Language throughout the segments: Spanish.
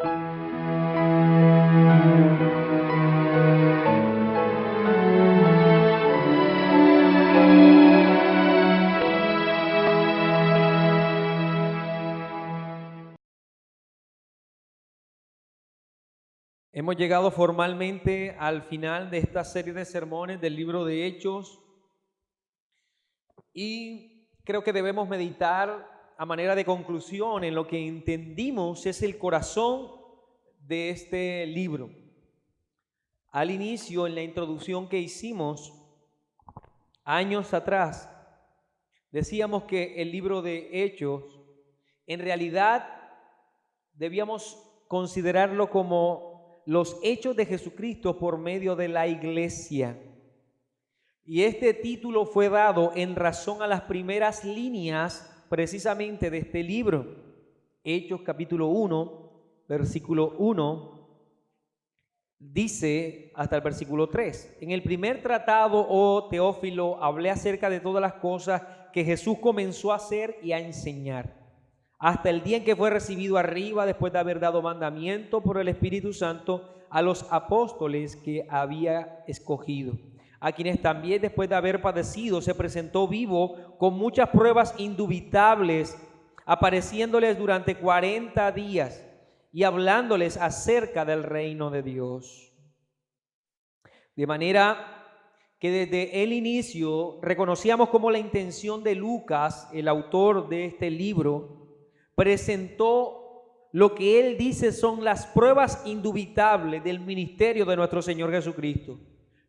Hemos llegado formalmente al final de esta serie de sermones del libro de Hechos y creo que debemos meditar a manera de conclusión en lo que entendimos es el corazón de este libro. Al inicio, en la introducción que hicimos años atrás, decíamos que el libro de Hechos en realidad debíamos considerarlo como los hechos de Jesucristo por medio de la iglesia. Y este título fue dado en razón a las primeras líneas precisamente de este libro. Hechos capítulo 1, versículo 1, dice hasta el versículo 3. En el primer tratado, oh Teófilo, hablé acerca de todas las cosas que Jesús comenzó a hacer y a enseñar, hasta el día en que fue recibido arriba, después de haber dado mandamiento por el Espíritu Santo a los apóstoles que había escogido, a quienes también después de haber padecido se presentó vivo con muchas pruebas indubitables, apareciéndoles durante 40 días y hablándoles acerca del reino de Dios. De manera que desde el inicio reconocíamos como la intención de Lucas, el autor de este libro, presentó lo que él dice son las pruebas indubitables del ministerio de nuestro Señor Jesucristo.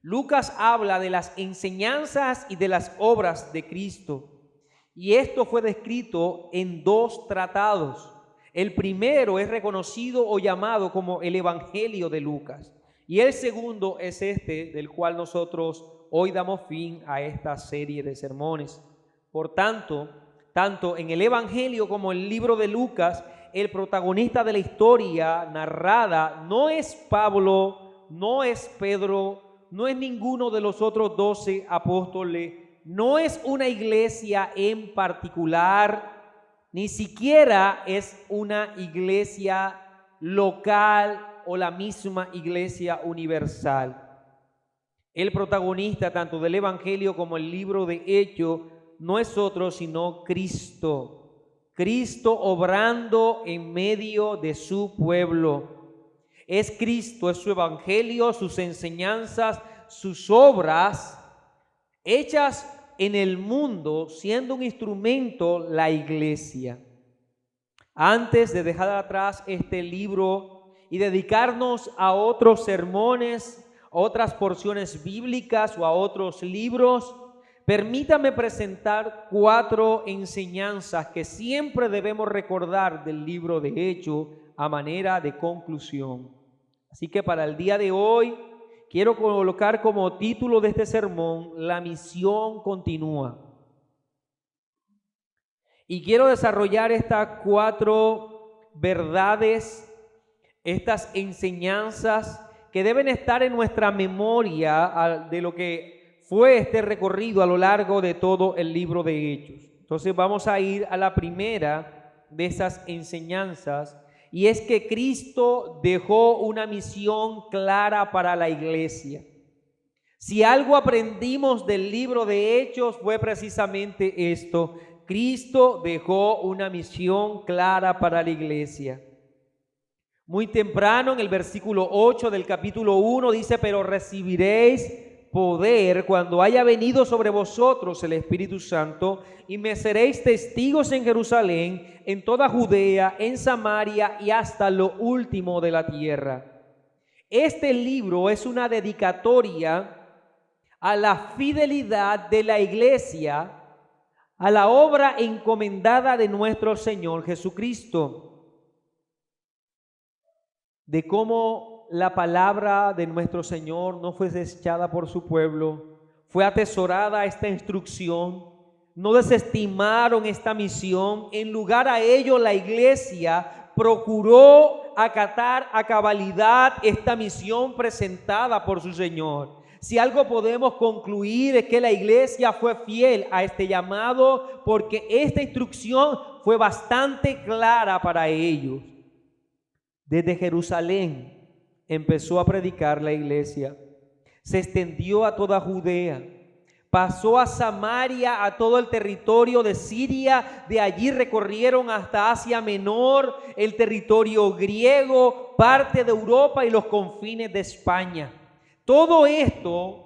Lucas habla de las enseñanzas y de las obras de Cristo, y esto fue descrito en 2 tratados. El primero es reconocido o llamado como el Evangelio de Lucas, y el segundo es este del cual nosotros hoy damos fin a esta serie de sermones. Por tanto en el Evangelio como el libro de Lucas, el protagonista de la historia narrada no es Pablo, no es Pedro, no es ninguno de los otros 12 apóstoles, no es una iglesia en particular, ni siquiera es una iglesia local o la misma iglesia universal. El protagonista tanto del Evangelio como el libro de Hechos no es otro sino Cristo. Cristo obrando en medio de su pueblo. Es Cristo, es su evangelio, sus enseñanzas, sus obras hechas en el mundo, siendo un instrumento la iglesia. Antes de dejar atrás este libro y dedicarnos a otros sermones, a otras porciones bíblicas o a otros libros, permítame presentar 4 enseñanzas que siempre debemos recordar del libro de Hechos a manera de conclusión. Así que para el día de hoy quiero colocar como título de este sermón: La misión continúa. Y quiero desarrollar estas 4 verdades, estas enseñanzas que deben estar en nuestra memoria de lo que fue este recorrido a lo largo de todo el libro de Hechos. Entonces vamos a ir a la primera de esas enseñanzas, y es que Cristo dejó una misión clara para la iglesia. Si algo aprendimos del libro de Hechos fue precisamente esto: Cristo dejó una misión clara para la iglesia. Muy temprano en el versículo 8 del capítulo 1 dice: pero recibiréis poder cuando haya venido sobre vosotros el Espíritu Santo, y me seréis testigos en Jerusalén, en toda Judea, en Samaria y hasta lo último de la tierra. Este libro es una dedicatoria a la fidelidad de la iglesia a la obra encomendada de nuestro Señor Jesucristo, de cómo la palabra de nuestro Señor no fue desechada por su pueblo, fue atesorada esta instrucción, no desestimaron esta misión. En lugar a ello, la iglesia procuró acatar a cabalidad esta misión presentada por su Señor. Si algo podemos concluir es que la iglesia fue fiel a este llamado, porque esta instrucción fue bastante clara para ellos. Desde Jerusalén empezó a predicar la iglesia. Se extendió a toda Judea. Pasó a Samaria, a todo el territorio de Siria. De allí recorrieron hasta Asia Menor, el territorio griego, parte de Europa y los confines de España. Todo esto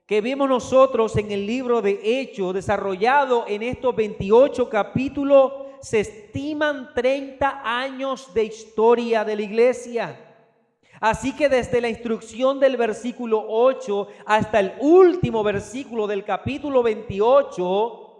que vemos nosotros en el libro de Hechos, desarrollado en estos 28 capítulos, se estiman 30 años de historia de la iglesia. Así que desde la instrucción del versículo 8 hasta el último versículo del capítulo 28,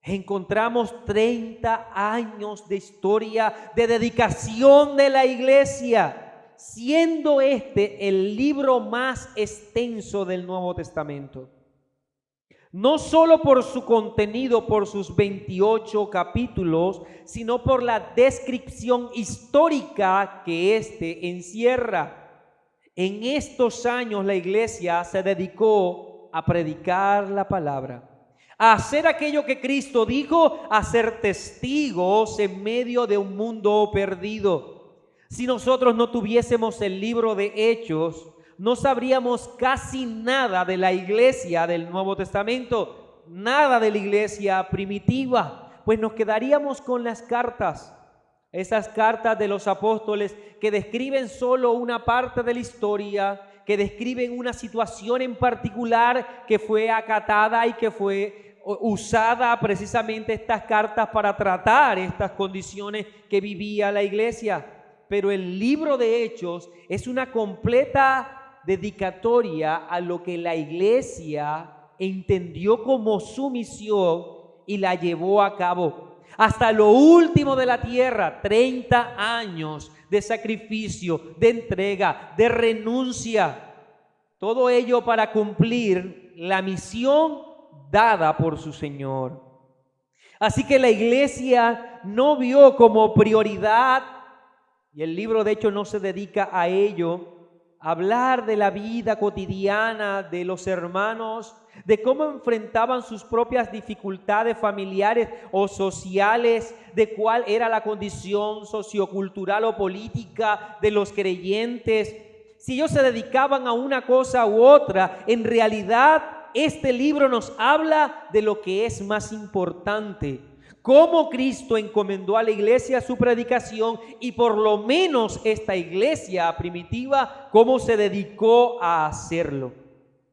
encontramos 30 años de historia de dedicación de la iglesia, siendo este el libro más extenso del Nuevo Testamento. No solo por su contenido, por sus 28 capítulos, sino por la descripción histórica que éste encierra. En estos años la iglesia se dedicó a predicar la palabra, a hacer aquello que Cristo dijo, a ser testigos en medio de un mundo perdido. Si nosotros no tuviésemos el libro de Hechos, no sabríamos casi nada de la iglesia del Nuevo Testamento, nada de la iglesia primitiva, pues nos quedaríamos con las cartas, esas cartas de los apóstoles que describen solo una parte de la historia, que describen una situación en particular que fue acatada y que fue usada precisamente estas cartas para tratar estas condiciones que vivía la iglesia. Pero el libro de Hechos es una completa dedicatoria a lo que la iglesia entendió como su misión y la llevó a cabo. Hasta lo último de la tierra, 30 años de sacrificio, de entrega, de renuncia. Todo ello para cumplir la misión dada por su Señor. Así que la iglesia no vio como prioridad, y el libro de Hechos no se dedica a ello, hablar de la vida cotidiana de los hermanos, de cómo enfrentaban sus propias dificultades familiares o sociales, de cuál era la condición sociocultural o política de los creyentes. Si ellos se dedicaban a una cosa u otra, en realidad este libro nos habla de lo que es más importante. Cómo Cristo encomendó a la iglesia su predicación y por lo menos esta iglesia primitiva, cómo se dedicó a hacerlo.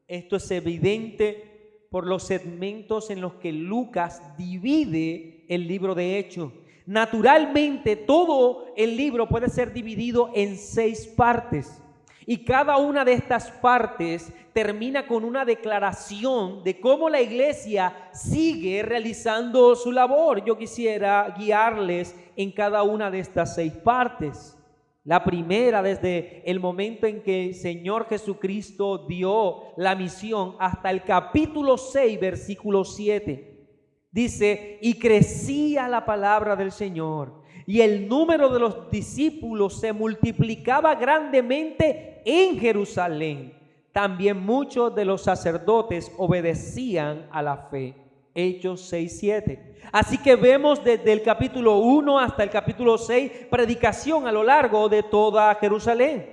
Esto es evidente por los segmentos en los que Lucas divide el libro de Hechos. Naturalmente, todo el libro puede ser dividido en 6 partes. Y cada una de estas partes termina con una declaración de cómo la iglesia sigue realizando su labor. Yo quisiera guiarles en cada una de estas 6 partes. La primera, desde el momento en que el Señor Jesucristo dio la misión hasta el capítulo 6, versículo 7. Dice, y crecía la palabra del Señor, y el número de los discípulos se multiplicaba grandemente en Jerusalén. También muchos de los sacerdotes obedecían a la fe. Hechos 6:7. Así que vemos desde el capítulo 1 hasta el capítulo 6 predicación a lo largo de toda Jerusalén.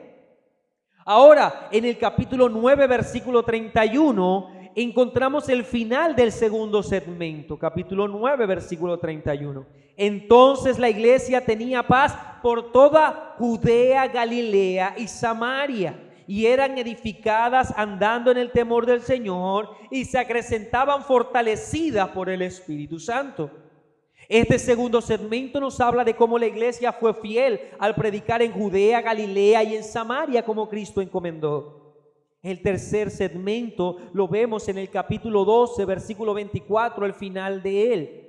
Ahora, en el capítulo 9, versículo 31, encontramos el final del segundo segmento. Capítulo 9, versículo 31. Entonces la iglesia tenía paz por toda Judea, Galilea y Samaria, y eran edificadas andando en el temor del Señor y se acrecentaban fortalecidas por el Espíritu Santo. Este segundo segmento nos habla de cómo la iglesia fue fiel al predicar en Judea, Galilea y en Samaria como Cristo encomendó. El tercer segmento lo vemos en el capítulo 12, versículo 24, el final de él.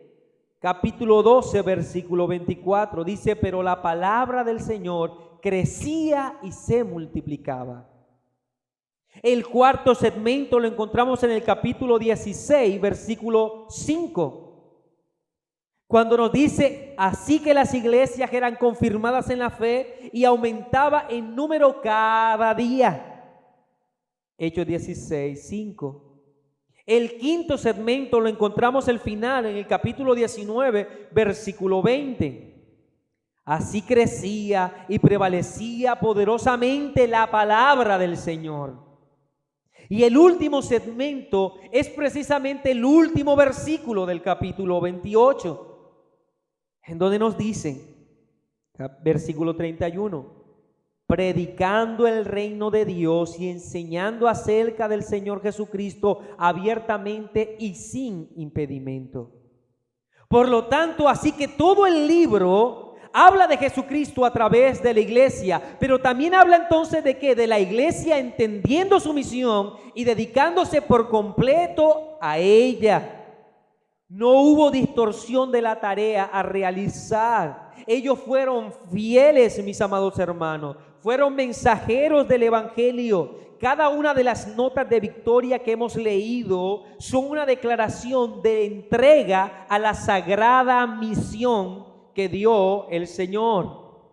Capítulo 12, versículo 24, dice, pero la palabra del Señor crecía y se multiplicaba. El cuarto segmento lo encontramos en el capítulo 16, versículo 5. Cuando nos dice, así que las iglesias eran confirmadas en la fe y aumentaba en número cada día. Hechos 16, 5. El quinto segmento lo encontramos al final en el capítulo 19, versículo 20. Así crecía y prevalecía poderosamente la palabra del Señor. Y el último segmento es precisamente el último versículo del capítulo 28, en donde nos dice, versículo 31, predicando el reino de Dios y enseñando acerca del Señor Jesucristo abiertamente y sin impedimento. Por lo tanto, así que todo el libro habla de Jesucristo a través de la iglesia, pero también habla entonces de ¿qué? De la iglesia entendiendo su misión y dedicándose por completo a ella. No hubo distorsión de la tarea a realizar. Ellos fueron fieles, mis amados hermanos. Fueron mensajeros del evangelio. Cada una de las notas de victoria que hemos leído son una declaración de entrega a la sagrada misión que dio el Señor.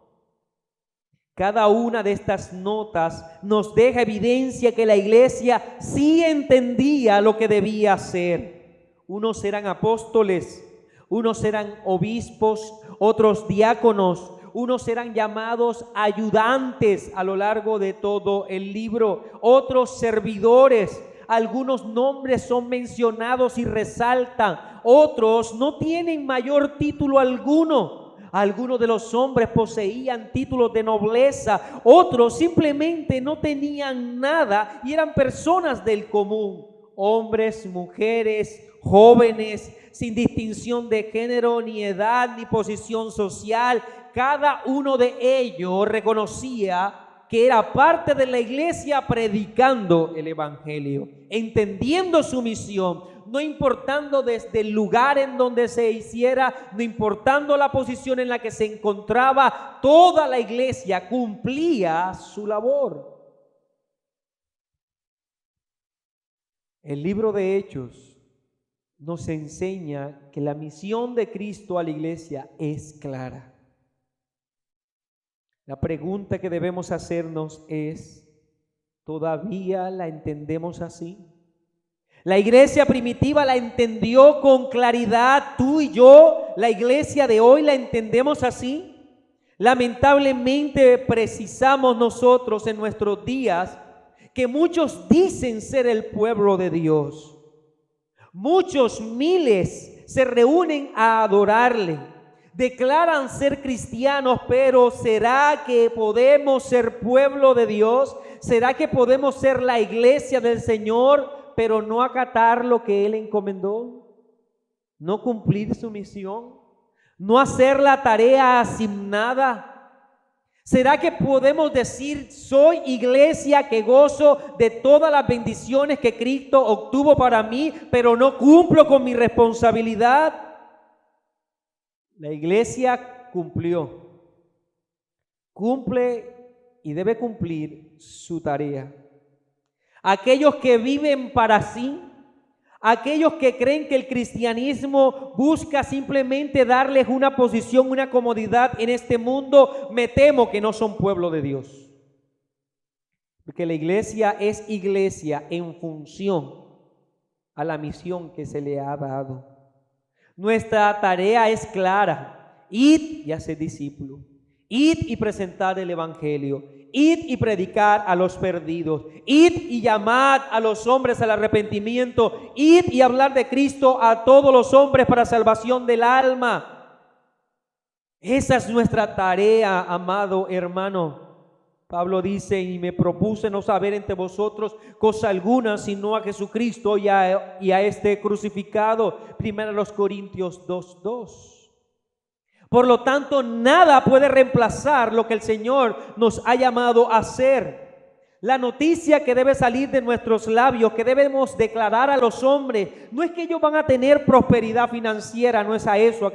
Cada una de estas notas nos deja evidencia que la iglesia sí entendía lo que debía hacer. Unos eran apóstoles, unos eran obispos, otros diáconos, unos serán llamados ayudantes a lo largo de todo el libro, otros servidores. Algunos nombres son mencionados y resaltan, otros no tienen mayor título alguno. Algunos de los hombres poseían títulos de nobleza, otros simplemente no tenían nada y eran personas del común, hombres, mujeres, jóvenes, sin distinción de género, ni edad, ni posición social. Cada uno de ellos reconocía que era parte de la iglesia predicando el evangelio, entendiendo su misión, no importando desde el lugar en donde se hiciera, no importando la posición en la que se encontraba, toda la iglesia cumplía su labor. El libro de Hechos nos enseña que la misión de Cristo a la iglesia es clara. La pregunta que debemos hacernos es, ¿todavía la entendemos así? La iglesia primitiva la entendió con claridad. Tú y yo, la iglesia de hoy, la entendemos así. Lamentablemente precisamos nosotros en nuestros días que muchos dicen ser el pueblo de Dios. Muchos miles se reúnen a adorarle. Declaran ser cristianos, pero ¿será que podemos ser pueblo de Dios? ¿Será que podemos ser la iglesia del Señor, pero no acatar lo que Él encomendó? ¿No cumplir su misión? ¿No hacer la tarea asignada? ¿Será que podemos decir, soy iglesia que gozo de todas las bendiciones que Cristo obtuvo para mí, pero no cumplo con mi responsabilidad? La iglesia cumple y debe cumplir su tarea. Aquellos que viven para sí, aquellos que creen que el cristianismo busca simplemente darles una posición, una comodidad en este mundo, me temo que no son pueblo de Dios. Porque la iglesia es iglesia en función a la misión que se le ha dado. Nuestra tarea es clara: id y hacer discípulos, id y presentar el evangelio, id y predicar a los perdidos, id y llamad a los hombres al arrepentimiento, id y hablar de Cristo a todos los hombres para salvación del alma. Esa es nuestra tarea, amado hermano. Pablo dice, y me propuse no saber entre vosotros cosa alguna, sino a Jesucristo y a este crucificado. 1 Corintios 2:2. Por lo tanto, nada puede reemplazar lo que el Señor nos ha llamado a hacer. La noticia que debe salir de nuestros labios, que debemos declarar a los hombres, no es que ellos van a tener prosperidad financiera, no es a eso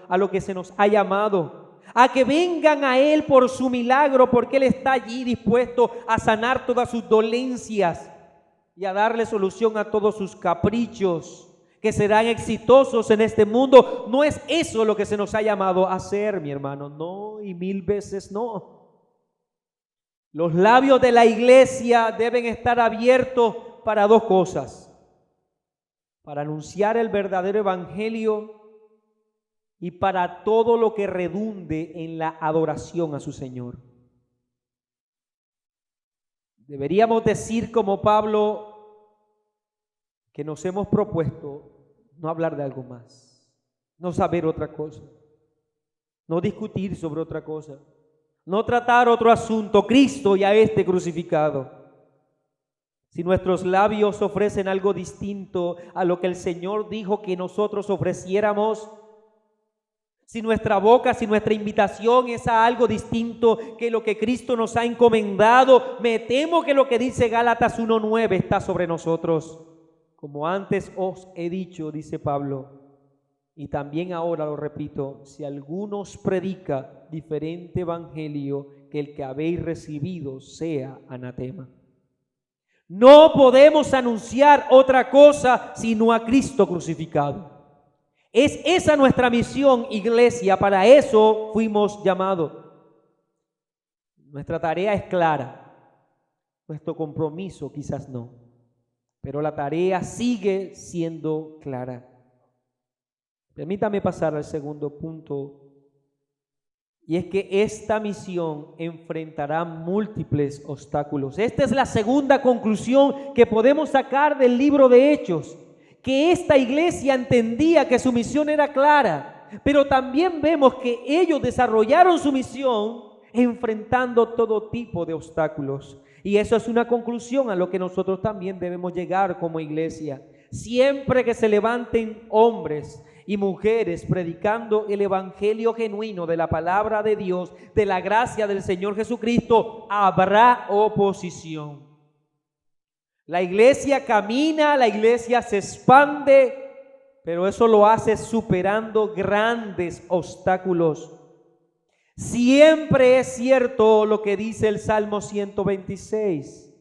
a lo que se nos ha llamado. A que vengan a Él por su milagro, porque Él está allí dispuesto a sanar todas sus dolencias y a darle solución a todos sus caprichos, que serán exitosos en este mundo. No es eso lo que se nos ha llamado a hacer, mi hermano, no, y 1000 veces no. Los labios de la iglesia deben estar abiertos para dos cosas: para anunciar el verdadero evangelio y para todo lo que redunde en la adoración a su Señor. Deberíamos decir como Pablo que nos hemos propuesto no hablar de algo más, no saber otra cosa, no discutir sobre otra cosa, no tratar otro asunto, Cristo y a este crucificado. Si nuestros labios ofrecen algo distinto a lo que el Señor dijo que nosotros ofreciéramos, si nuestra boca, si nuestra invitación es a algo distinto que lo que Cristo nos ha encomendado, me temo que lo que dice Gálatas 1:9 está sobre nosotros. Como antes os he dicho, dice Pablo, y también ahora lo repito, si alguno os predica diferente evangelio que el que habéis recibido, sea anatema. No podemos anunciar otra cosa sino a Cristo crucificado. Es esa nuestra misión, iglesia, para eso fuimos llamados. Nuestra tarea es clara, nuestro compromiso quizás no, pero la tarea sigue siendo clara. Permítame pasar al segundo punto, y es que esta misión enfrentará múltiples obstáculos. Esta es la segunda conclusión que podemos sacar del libro de Hechos, que esta iglesia entendía que su misión era clara, pero también vemos que ellos desarrollaron su misión enfrentando todo tipo de obstáculos. Y eso es una conclusión a lo que nosotros también debemos llegar como iglesia. Siempre que se levanten hombres y mujeres predicando el evangelio genuino de la palabra de Dios, de la gracia del Señor Jesucristo, habrá oposición. La iglesia camina, la iglesia se expande, pero eso lo hace superando grandes obstáculos. Siempre es cierto lo que dice el Salmo 126.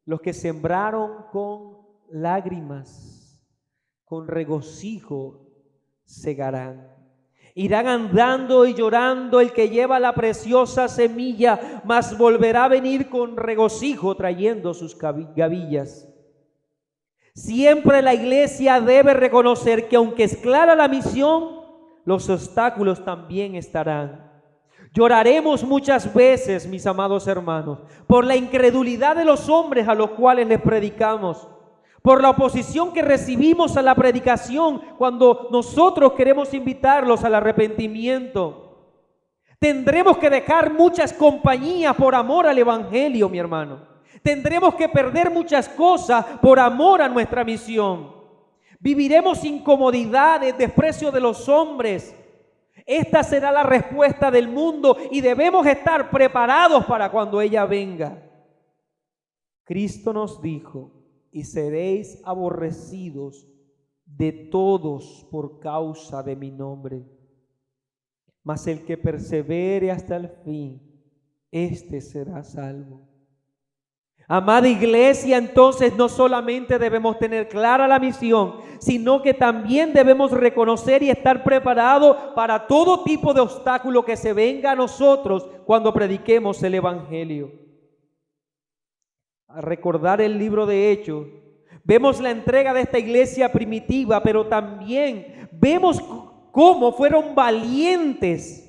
Los que sembraron con lágrimas, con regocijo segarán. Irán andando y llorando el que lleva la preciosa semilla, mas volverá a venir con regocijo trayendo sus gavillas. Siempre la iglesia debe reconocer que aunque es clara la misión, los obstáculos también estarán. Lloraremos muchas veces, mis amados hermanos, por la incredulidad de los hombres a los cuales les predicamos, por la oposición que recibimos a la predicación cuando nosotros queremos invitarlos al arrepentimiento. Tendremos que dejar muchas compañías por amor al evangelio, mi hermano. Tendremos que perder muchas cosas por amor a nuestra misión. Viviremos incomodidades, desprecio de los hombres. Esta será la respuesta del mundo y debemos estar preparados para cuando ella venga. Cristo nos dijo: y seréis aborrecidos de todos por causa de mi nombre. Mas el que persevere hasta el fin, éste será salvo. Amada iglesia, entonces no solamente debemos tener clara la misión, sino que también debemos reconocer y estar preparados para todo tipo de obstáculo que se venga a nosotros cuando prediquemos el evangelio. Al recordar el libro de Hechos, vemos la entrega de esta iglesia primitiva, pero también vemos cómo fueron valientes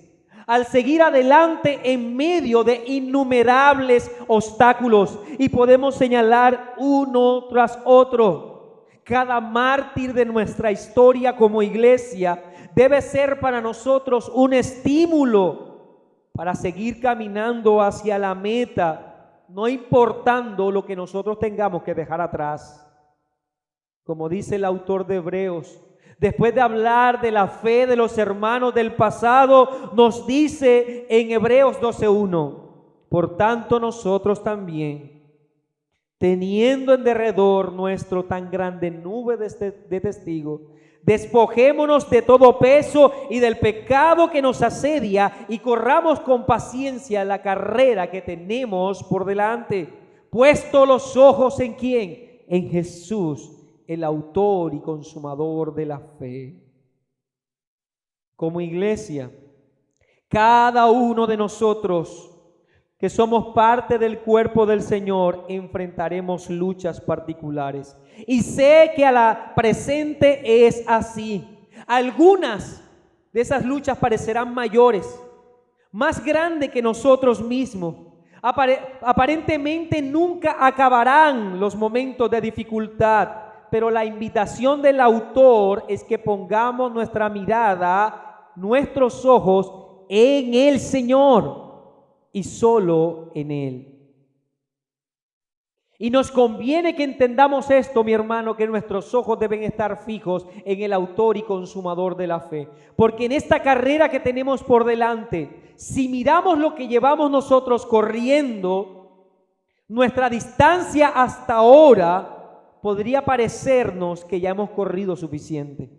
al seguir adelante en medio de innumerables obstáculos. Y podemos señalar uno tras otro. Cada mártir de nuestra historia como iglesia debe ser para nosotros un estímulo para seguir caminando hacia la meta, no importando lo que nosotros tengamos que dejar atrás. Como dice el autor de Hebreos, después de hablar de la fe de los hermanos del pasado, nos dice en Hebreos 12:1: por tanto nosotros también, teniendo en derredor nuestro tan grande nube de testigos, despojémonos de todo peso y del pecado que nos asedia y corramos con paciencia la carrera que tenemos por delante, puesto los ojos ¿en quién? En Jesús, el autor y consumador de la fe. Como iglesia, cada uno de nosotros que somos parte del cuerpo del Señor enfrentaremos luchas particulares. Y sé que a la presente es así. Algunas de esas luchas parecerán mayores, más grandes que nosotros mismos. Aparentemente nunca acabarán los momentos de dificultad, pero la invitación del autor es que pongamos nuestra mirada, nuestros ojos en el Señor y solo en Él. Y nos conviene que entendamos esto, mi hermano, que nuestros ojos deben estar fijos en el autor y consumador de la fe. Porque en esta carrera que tenemos por delante, si miramos lo que llevamos nosotros corriendo, nuestra distancia hasta ahora podría parecernos que ya hemos corrido suficiente.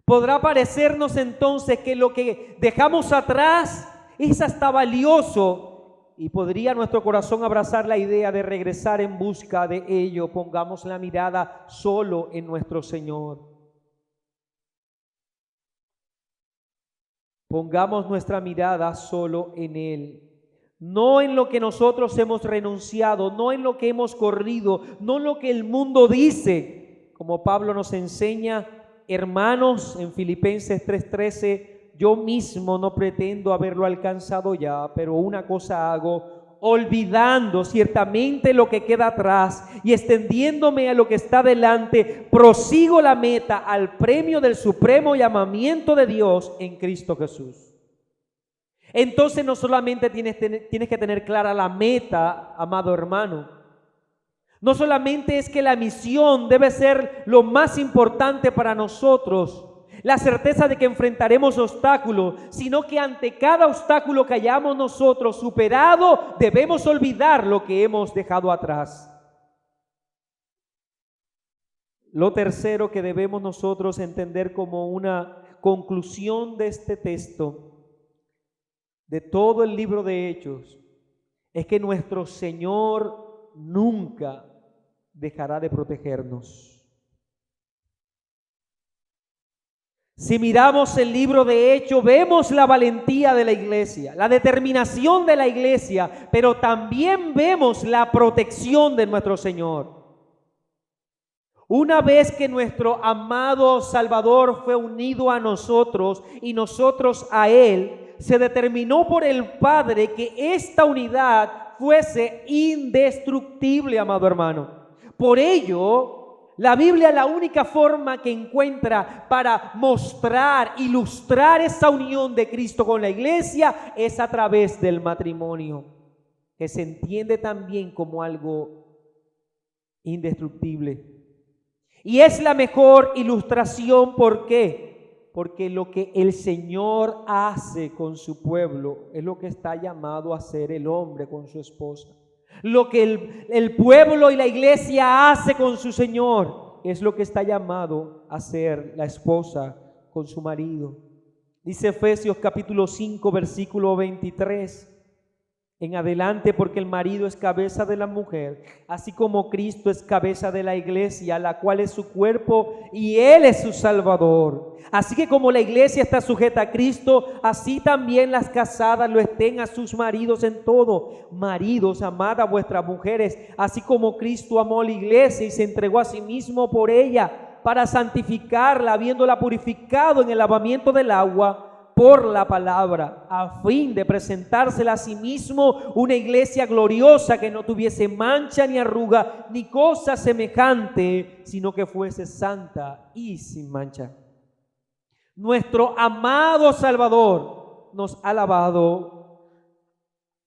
Podrá parecernos entonces que lo que dejamos atrás es hasta valioso. Y podría nuestro corazón abrazar la idea de regresar en busca de ello. Pongamos la mirada solo en nuestro Señor. Pongamos nuestra mirada solo en Él. No en lo que nosotros hemos renunciado, no en lo que hemos corrido, no en lo que el mundo dice. Como Pablo nos enseña, hermanos, en Filipenses 3:13, yo mismo no pretendo haberlo alcanzado ya, pero una cosa hago, olvidando ciertamente lo que queda atrás y extendiéndome a lo que está delante, prosigo la meta al premio del supremo llamamiento de Dios en Cristo Jesús. Entonces no solamente tienes que tener clara la meta, amado hermano. No solamente es que la misión debe ser lo más importante para nosotros, la certeza de que enfrentaremos obstáculos, sino que ante cada obstáculo que hayamos nosotros superado, debemos olvidar lo que hemos dejado atrás. Lo tercero que debemos nosotros entender como una conclusión de este texto, de todo el libro de Hechos, es que nuestro Señor nunca dejará de protegernos. Si miramos el libro de Hechos, vemos la valentía de la iglesia, la determinación de la iglesia, pero también vemos la protección de nuestro Señor. Una vez que nuestro amado Salvador fue unido a nosotros y nosotros a Él, se determinó por el Padre que esta unidad fuese indestructible, amado hermano. Por ello, la Biblia, la única forma que encuentra para mostrar, ilustrar esa unión de Cristo con la iglesia es a través del matrimonio, que se entiende también como algo indestructible. Y es la mejor ilustración, ¿por qué? Porque lo que el Señor hace con su pueblo es lo que está llamado a hacer el hombre con su esposa. Lo que el pueblo y la iglesia hace con su Señor es lo que está llamado a hacer la esposa con su marido. Dice Efesios capítulo 5 versículo 23 en adelante, porque el marido es cabeza de la mujer, así como Cristo es cabeza de la iglesia, la cual es su cuerpo y Él es su Salvador. Así que como la iglesia está sujeta a Cristo, así también las casadas lo estén a sus maridos en todo. Maridos, amad a vuestras mujeres, así como Cristo amó a la iglesia y se entregó a sí mismo por ella, para santificarla, habiéndola purificado en el lavamiento del agua por la palabra, a fin de presentársela a sí mismo una iglesia gloriosa, que no tuviese mancha ni arruga ni cosa semejante, sino que fuese santa y sin mancha. Nuestro amado Salvador nos ha lavado,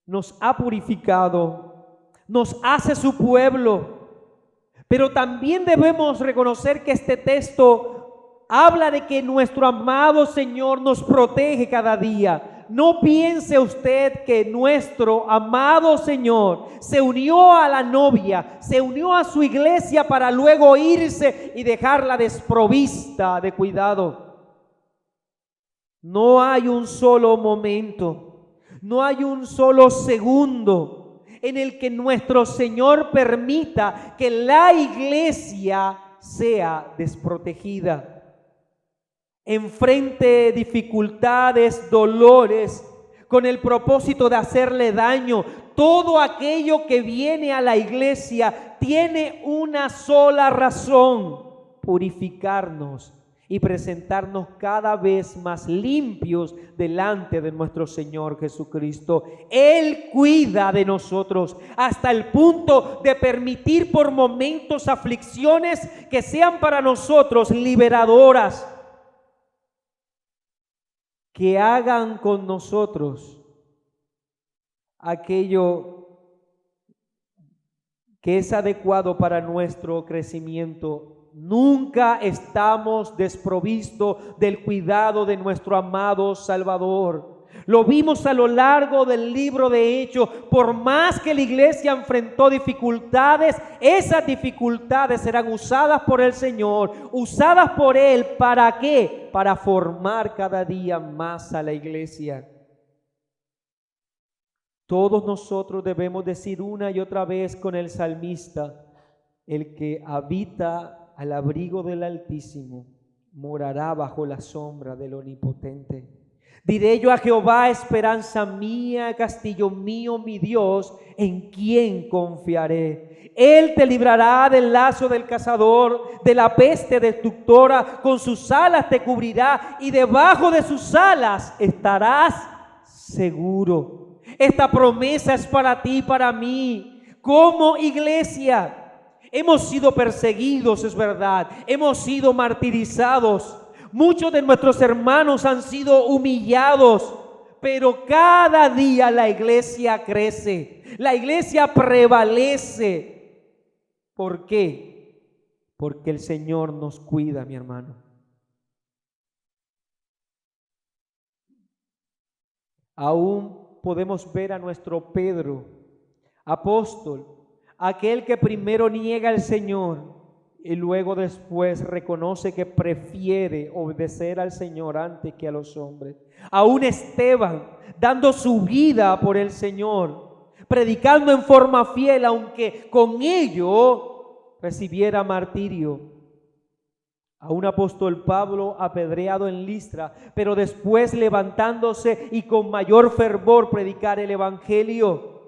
nos ha purificado, nos hace su pueblo, pero también debemos reconocer que este texto habla de que nuestro amado Señor nos protege cada día. No piense usted que nuestro amado Señor se unió a la novia, se unió a su iglesia para luego irse y dejarla desprovista de cuidado. No hay un solo momento, no hay un solo segundo en el que nuestro Señor permita que la iglesia sea desprotegida. Enfrente dificultades, dolores, con el propósito de hacerle daño. Todo aquello que viene a la iglesia tiene una sola razón: purificarnos y presentarnos cada vez más limpios delante de nuestro Señor Jesucristo. Él cuida de nosotros hasta el punto de permitir por momentos aflicciones que sean para nosotros liberadoras, que hagan con nosotros aquello que es adecuado para nuestro crecimiento. Nunca estamos desprovistos del cuidado de nuestro amado Salvador. Lo vimos a lo largo del libro de Hechos. Por más que la iglesia enfrentó dificultades, esas dificultades serán usadas por el Señor, usadas por Él. ¿Para qué? Para formar cada día más a la iglesia. Todos nosotros debemos decir una y otra vez con el salmista: el que habita al abrigo del Altísimo morará bajo la sombra del Omnipotente. Diré yo a Jehová, esperanza mía, castillo mío, mi Dios, ¿en quién confiaré? Él te librará del lazo del cazador, de la peste destructora. Con sus alas te cubrirá y debajo de sus alas estarás seguro. Esta promesa es para ti y para mí. Como iglesia, hemos sido perseguidos, es verdad. Hemos sido martirizados. Muchos de nuestros hermanos han sido humillados. Pero cada día la iglesia crece. La iglesia prevalece. ¿Por qué? Porque el Señor nos cuida, mi hermano. Aún podemos ver a nuestro Pedro, apóstol, aquel que primero niega al Señor y luego después reconoce que prefiere obedecer al Señor antes que a los hombres. Aún Esteban, dando su vida por el Señor, predicando en forma fiel, aunque con ello recibiera martirio. Aún apóstol Pablo, apedreado en Listra, pero después levantándose y con mayor fervor predicar el Evangelio.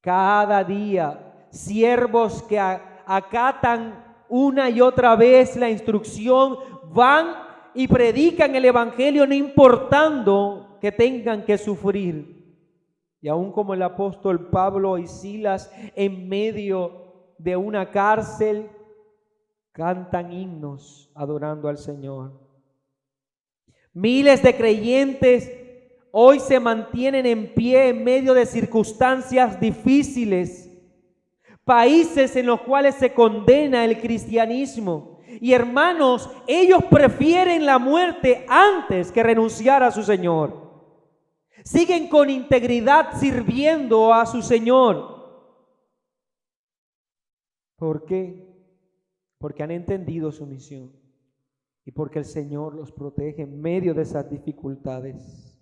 Cada día, siervos que acatan una y otra vez la instrucción, van y predican el Evangelio, no importando que tengan que sufrir. Y aún como el apóstol Pablo y Silas, en medio de una cárcel, cantan himnos adorando al Señor. Miles de creyentes hoy se mantienen en pie en medio de circunstancias difíciles, países en los cuales se condena el cristianismo. Y hermanos, ellos prefieren la muerte antes que renunciar a su Señor. Siguen con integridad sirviendo a su Señor. ¿Por qué? Porque han entendido su misión y porque el Señor los protege en medio de esas dificultades.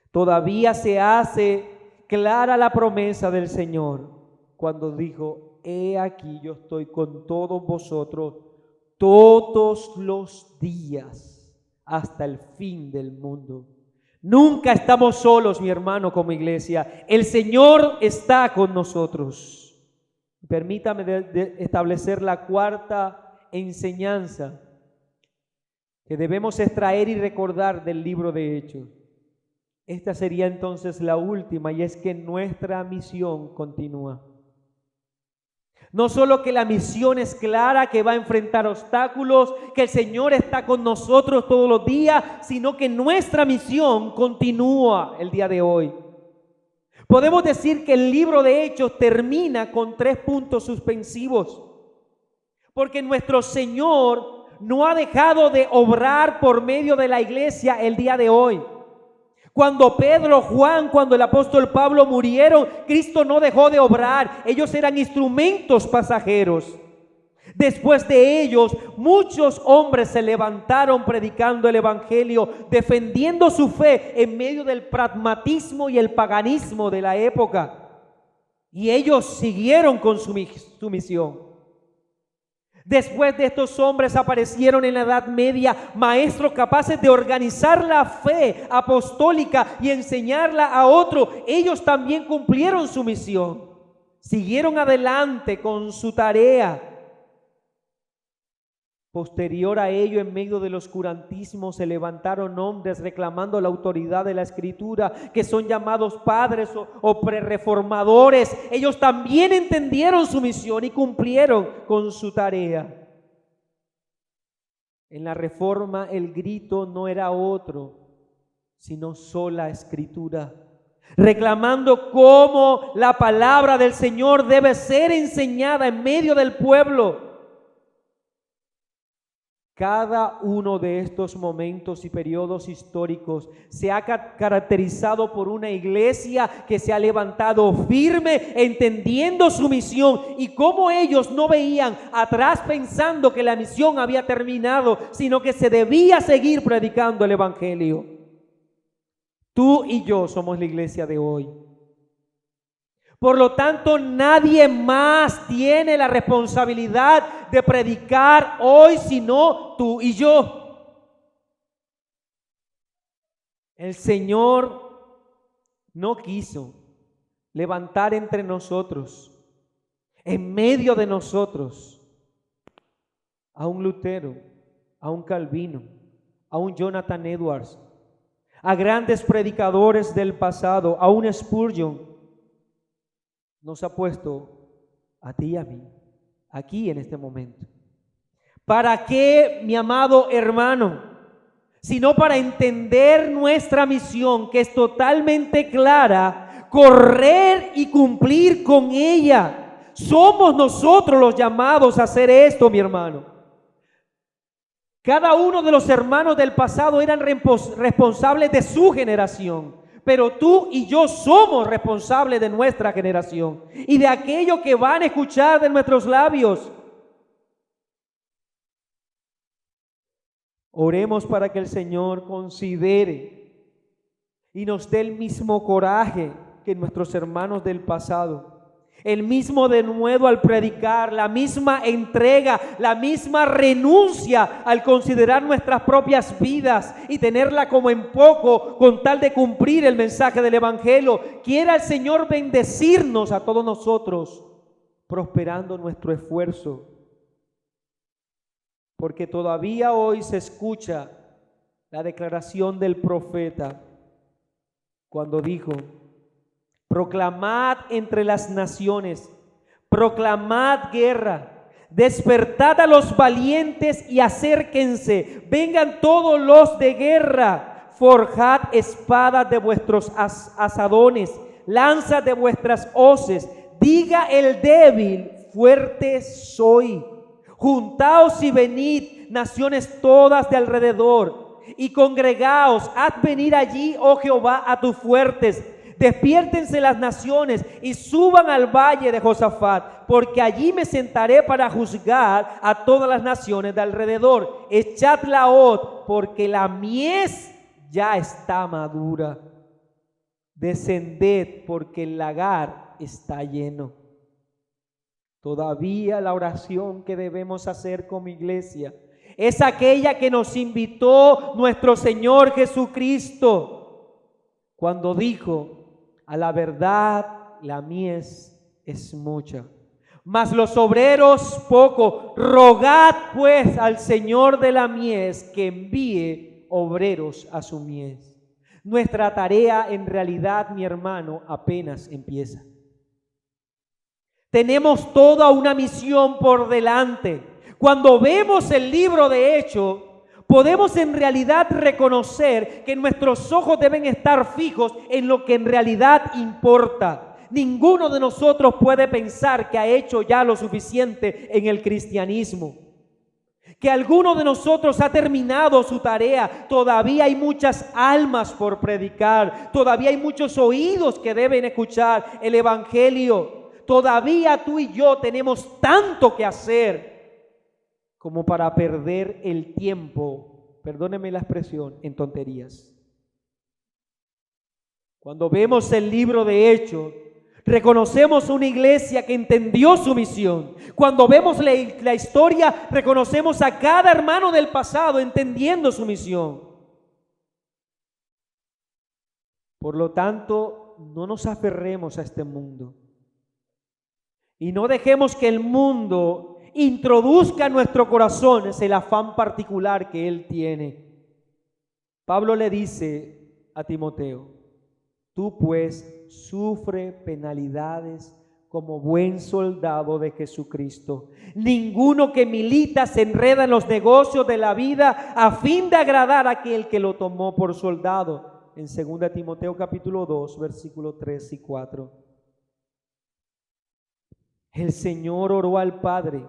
Todavía se hace clara la promesa del Señor cuando dijo: he aquí yo estoy con todos vosotros todos los días hasta el fin del mundo. Nunca estamos solos, mi hermano, como iglesia. El Señor está con nosotros. Permítame establecer la cuarta enseñanza que debemos extraer y recordar del libro de Hechos. Esta sería entonces la última, y es que nuestra misión continúa. No solo que la misión es clara, que va a enfrentar obstáculos, que el Señor está con nosotros todos los días, sino que nuestra misión continúa el día de hoy. Podemos decir que el libro de Hechos termina con 3 puntos suspensivos, porque nuestro Señor no ha dejado de obrar por medio de la iglesia el día de hoy. Cuando Pedro, Juan, cuando el apóstol Pablo murieron, Cristo no dejó de obrar. Ellos eran instrumentos pasajeros. Después de ellos, muchos hombres se levantaron predicando el Evangelio, defendiendo su fe en medio del pragmatismo y el paganismo de la época. Y ellos siguieron con su misión. Después de estos hombres aparecieron en la Edad Media maestros capaces de organizar la fe apostólica y enseñarla a otros. Ellos también cumplieron su misión. Siguieron adelante con su tarea. Posterior a ello, en medio del oscurantismo, se levantaron hombres reclamando la autoridad de la Escritura, que son llamados padres o prerreformadores. Ellos también entendieron su misión y cumplieron con su tarea. En la Reforma el grito no era otro, sino sola Escritura, reclamando cómo la palabra del Señor debe ser enseñada en medio del pueblo. Cada uno de estos momentos y periodos históricos se ha caracterizado por una iglesia que se ha levantado firme, entendiendo su misión y cómo ellos no veían atrás pensando que la misión había terminado, sino que se debía seguir predicando el Evangelio. Tú y yo somos la iglesia de hoy. Por lo tanto, nadie más tiene la responsabilidad de predicar hoy sino tú y yo. El Señor no quiso levantar entre nosotros, en medio de nosotros, a un Lutero, a un Calvino, a un Jonathan Edwards, a grandes predicadores del pasado, a un Spurgeon. Nos ha puesto a ti y a mí, aquí en este momento. ¿Para qué, mi amado hermano? Sino para entender nuestra misión, que es totalmente clara, correr y cumplir con ella. Somos nosotros los llamados a hacer esto, mi hermano. Cada uno de los hermanos del pasado eran responsables de su generación. Pero tú y yo somos responsables de nuestra generación y de aquello que van a escuchar de nuestros labios. Oremos para que el Señor considere y nos dé el mismo coraje que nuestros hermanos del pasado. El mismo denuedo al predicar, la misma entrega, la misma renuncia al considerar nuestras propias vidas y tenerla como en poco con tal de cumplir el mensaje del Evangelio. Quiera el Señor bendecirnos a todos nosotros, prosperando nuestro esfuerzo. Porque todavía hoy se escucha la declaración del profeta cuando dijo: proclamad entre las naciones, proclamad guerra, despertad a los valientes y acérquense, vengan todos los de guerra, forjad espadas de vuestros asadones, lanzas de vuestras hoces, diga el débil, fuerte soy. Juntaos y venid, naciones todas de alrededor, y congregaos, haz venir allí, oh Jehová, a tus fuertes. Despiértense las naciones y suban al valle de Josafat, porque allí me sentaré para juzgar a todas las naciones de alrededor. Echad la hoz, porque la mies ya está madura. Descended, porque el lagar está lleno. Todavía la oración que debemos hacer como iglesia es aquella que nos invitó nuestro Señor Jesucristo cuando dijo: a la verdad la mies es mucha, mas los obreros poco. Rogad pues al Señor de la mies que envíe obreros a su mies. Nuestra tarea en realidad, mi hermano, apenas empieza. Tenemos toda una misión por delante. Cuando vemos el libro de Hechos, podemos en realidad reconocer que nuestros ojos deben estar fijos en lo que en realidad importa. Ninguno de nosotros puede pensar que ha hecho ya lo suficiente en el cristianismo, que alguno de nosotros ha terminado su tarea. Todavía hay muchas almas por predicar, todavía hay muchos oídos que deben escuchar el Evangelio. Todavía tú y yo tenemos tanto que hacer como para perder el tiempo, perdóneme la expresión, en tonterías. Cuando vemos el libro de Hechos, reconocemos una iglesia que entendió su misión. Cuando vemos la historia, reconocemos a cada hermano del pasado entendiendo su misión. Por lo tanto, no nos aferremos a este mundo. Y no dejemos que el mundo introduzca en nuestro corazón el afán particular que Él tiene. Pablo le dice a Timoteo: tú pues sufre penalidades como buen soldado de Jesucristo. Ninguno que milita se enreda en los negocios de la vida a fin de agradar a aquel que lo tomó por soldado. En 2 Timoteo capítulo 2, versículos 3 y 4. El Señor oró al Padre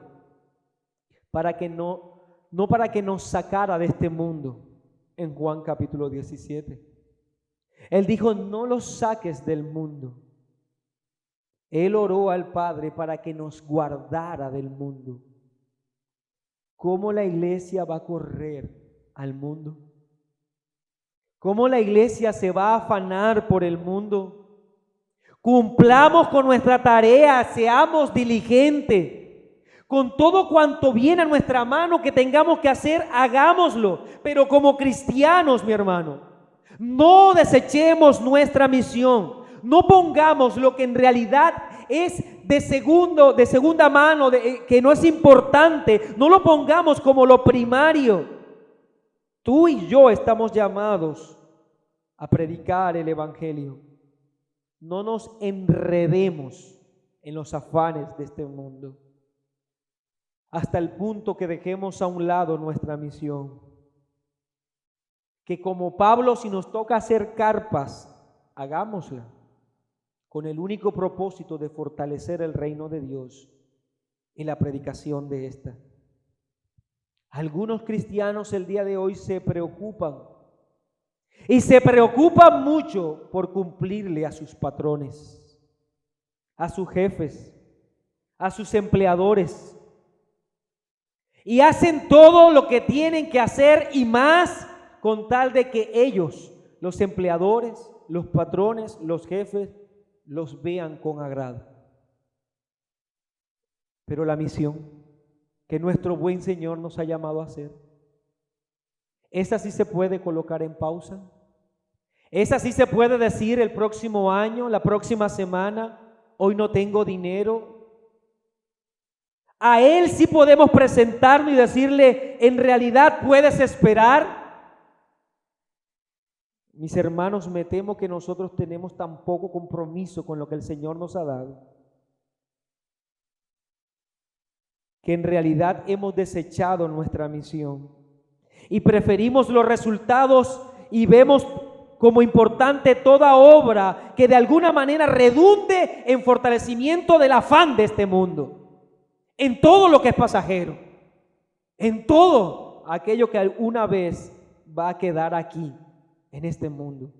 para que no para que nos sacara de este mundo, en Juan capítulo 17. Él dijo: no los saques del mundo. Él oró al Padre para que nos guardara del mundo. ¿Cómo la iglesia va a correr al mundo? ¿Cómo la iglesia se va a afanar por el mundo? Cumplamos con nuestra tarea, seamos diligentes. Con todo cuanto viene a nuestra mano que tengamos que hacer, hagámoslo. Pero como cristianos, mi hermano, no desechemos nuestra misión. No pongamos lo que en realidad es de segunda mano, que no es importante. No lo pongamos como lo primario. Tú y yo estamos llamados a predicar el Evangelio. No nos enredemos en los afanes de este mundo, hasta el punto que dejemos a un lado nuestra misión. Que como Pablo, si nos toca hacer carpas, hagámosla, con el único propósito de fortalecer el reino de Dios y la predicación de esta. Algunos cristianos el día de hoy se preocupan, y se preocupan mucho por cumplirle a sus patrones, a sus jefes, a sus empleadores, y hacen todo lo que tienen que hacer y más, con tal de que ellos, los empleadores, los patrones, los jefes, los vean con agrado. Pero la misión que nuestro buen Señor nos ha llamado a hacer, esa sí se puede colocar en pausa. Esa sí se puede decir el próximo año, la próxima semana: hoy no tengo dinero. A Él sí podemos presentarnos y decirle: en realidad puedes esperar. Mis hermanos, me temo que nosotros tenemos tan poco compromiso con lo que el Señor nos ha dado, que en realidad hemos desechado nuestra misión y preferimos los resultados y vemos como importante toda obra que de alguna manera redunde en fortalecimiento del afán de este mundo, en todo lo que es pasajero, en todo aquello que alguna vez va a quedar aquí, en este mundo.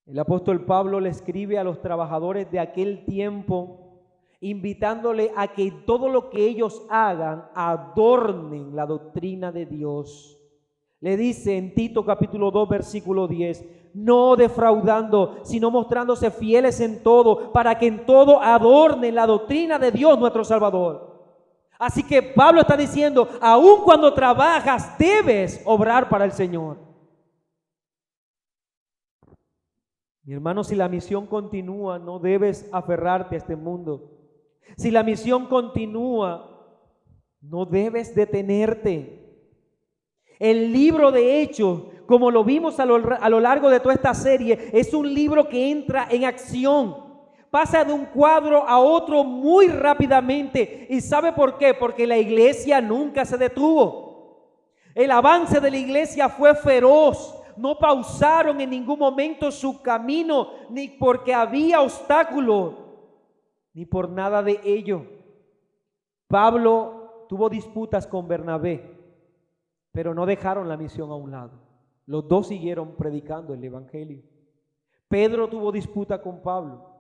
El apóstol Pablo le escribe a los trabajadores de aquel tiempo, invitándole a que todo lo que ellos hagan adornen la doctrina de Dios. Le dice en Tito capítulo 2 versículo 10: no defraudando, sino mostrándose fieles en todo, para que en todo adornen la doctrina de Dios nuestro Salvador. Así que Pablo está diciendo: aun cuando trabajas, debes obrar para el Señor. Mi hermano, si la misión continúa, no debes aferrarte a este mundo. Si la misión continúa, no debes detenerte. El libro de Hechos, como lo vimos a lo largo de toda esta serie, es un libro que entra en acción. Pasa de un cuadro a otro muy rápidamente. ¿Y sabe por qué? Porque la iglesia nunca se detuvo. El avance de la iglesia fue feroz. No pausaron en ningún momento su camino, ni porque había obstáculos, ni por nada de ello. Pablo tuvo disputas con Bernabé, pero no dejaron la misión a un lado. Los dos siguieron predicando el evangelio. Pedro tuvo disputa con Pablo,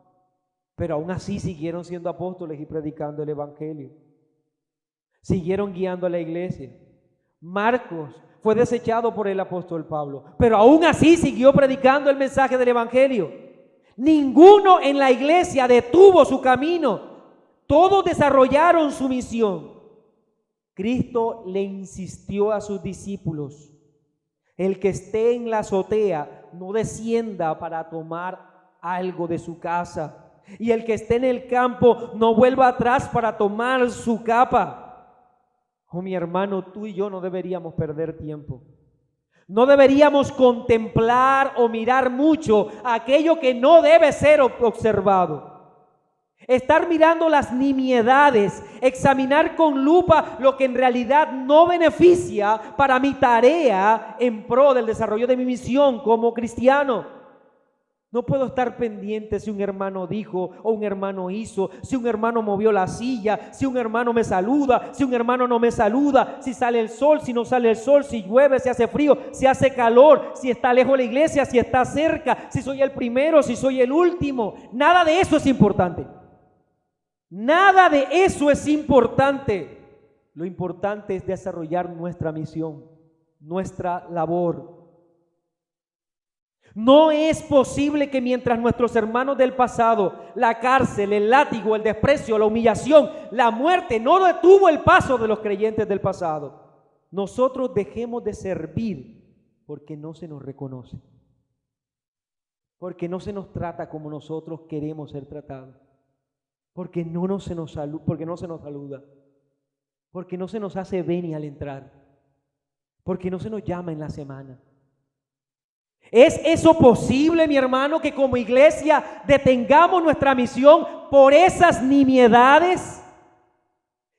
pero aún así siguieron siendo apóstoles y predicando el evangelio. Siguieron guiando a la iglesia. Marcos fue desechado por el apóstol Pablo, pero aún así siguió predicando el mensaje del evangelio. Ninguno en la iglesia detuvo su camino. Todos desarrollaron su misión. Cristo le insistió a sus discípulos: el que esté en la azotea no descienda para tomar algo de su casa. y el que esté en el campo no vuelva atrás para tomar su capa. Oh, mi hermano, tú y yo no deberíamos perder tiempo. No deberíamos contemplar o mirar mucho aquello que no debe ser observado. Estar mirando las nimiedades, examinar con lupa lo que en realidad no beneficia para mi tarea en pro del desarrollo de mi misión como cristiano. No puedo estar pendiente si un hermano dijo o un hermano hizo, si un hermano movió la silla, si un hermano me saluda, si un hermano no me saluda, si sale el sol, si no sale el sol, si llueve, si hace frío, si hace calor, si está lejos de la iglesia, si está cerca, si soy el primero, si soy el último. Nada de eso es importante. Nada de eso es importante. Lo importante es desarrollar nuestra misión, nuestra labor. No es posible que mientras nuestros hermanos del pasado, la cárcel, el látigo, el desprecio, la humillación, la muerte no detuvo el paso de los creyentes del pasado, nosotros dejemos de servir porque no se nos reconoce, porque no se nos trata como nosotros queremos ser tratados, porque no se nos saluda, porque no se nos hace veni al entrar, porque no se nos llama en la semana. ¿Es eso posible, mi hermano, que como iglesia detengamos nuestra misión por esas nimiedades?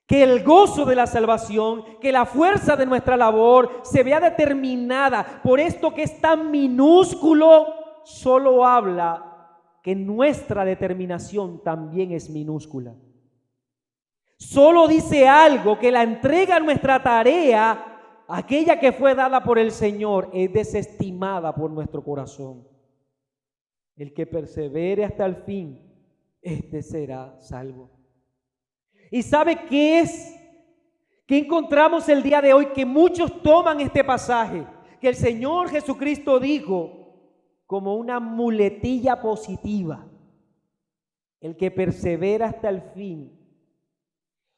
Que el gozo de la salvación, que la fuerza de nuestra labor se vea determinada por esto que es tan minúsculo, solo habla que nuestra determinación también es minúscula. Solo dice algo que la entrega a nuestra tarea, aquella que fue dada por el Señor, es desestimada por nuestro corazón. El que persevere hasta el fin, este será salvo. ¿Y sabe qué es? ¿Qué encontramos el día de hoy? Que muchos toman este pasaje que el Señor Jesucristo dijo como una muletilla positiva. El que persevera hasta el fin.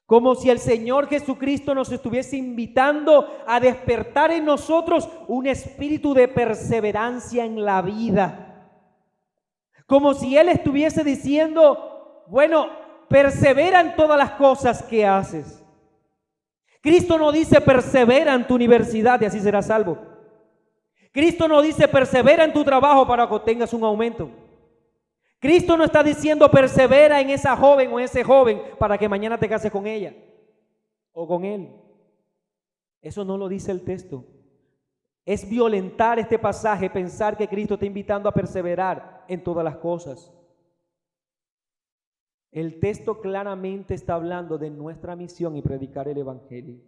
Como si el Señor Jesucristo nos estuviese invitando a despertar en nosotros un espíritu de perseverancia en la vida. Como si Él estuviese diciendo, bueno, persevera en todas las cosas que haces. Cristo no dice persevera en tu universidad y así serás salvo. Cristo no dice persevera en tu trabajo para que obtengas un aumento. Cristo no está diciendo persevera en esa joven o ese joven para que mañana te cases con ella o con él. Eso no lo dice el texto. Es violentar este pasaje pensar que Cristo está invitando a perseverar en todas las cosas. El texto claramente está hablando de nuestra misión y predicar el evangelio.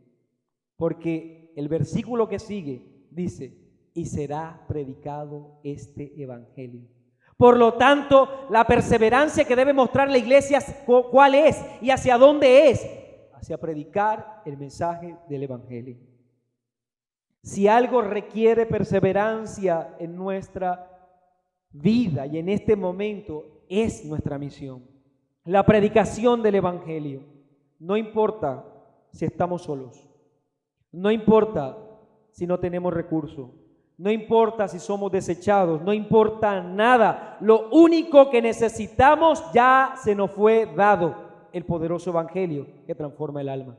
Porque el versículo que sigue dice, y será predicado este evangelio. Por lo tanto, la perseverancia que debe mostrar la iglesia, ¿cuál es? ¿Y hacia dónde es? Hacia predicar el mensaje del evangelio. Si algo requiere perseverancia en nuestra vida y en este momento, es nuestra misión. La predicación del evangelio. No importa si estamos solos. No importa si no tenemos recursos. No importa si somos desechados, no importa nada. Lo único que necesitamos ya se nos fue dado, el poderoso evangelio que transforma el alma.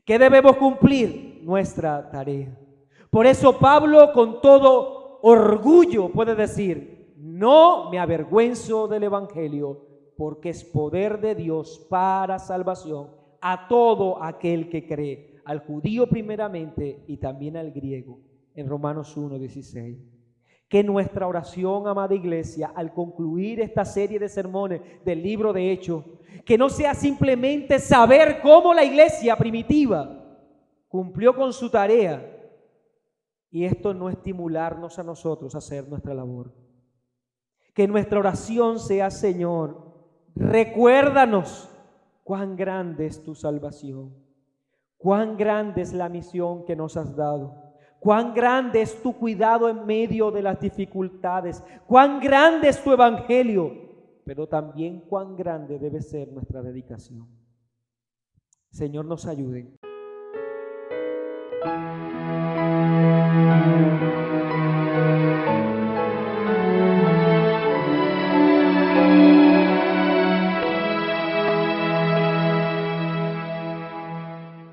¿Qué debemos cumplir? Nuestra tarea. Por eso Pablo con todo orgullo puede decir, no me avergüenzo del evangelio, porque es poder de Dios para salvación a todo aquel que cree, al judío primeramente y también al griego. En Romanos 1:16. Que nuestra oración, amada iglesia, al concluir esta serie de sermones del libro de Hechos, que no sea simplemente saber cómo la iglesia primitiva cumplió con su tarea, y esto no estimularnos a nosotros a hacer nuestra labor. Que nuestra oración sea, Señor, recuérdanos cuán grande es tu salvación, cuán grande es la misión que nos has dado. Cuán grande es tu cuidado en medio de las dificultades. Cuán grande es tu evangelio. Pero también cuán grande debe ser nuestra dedicación. Señor, nos ayude.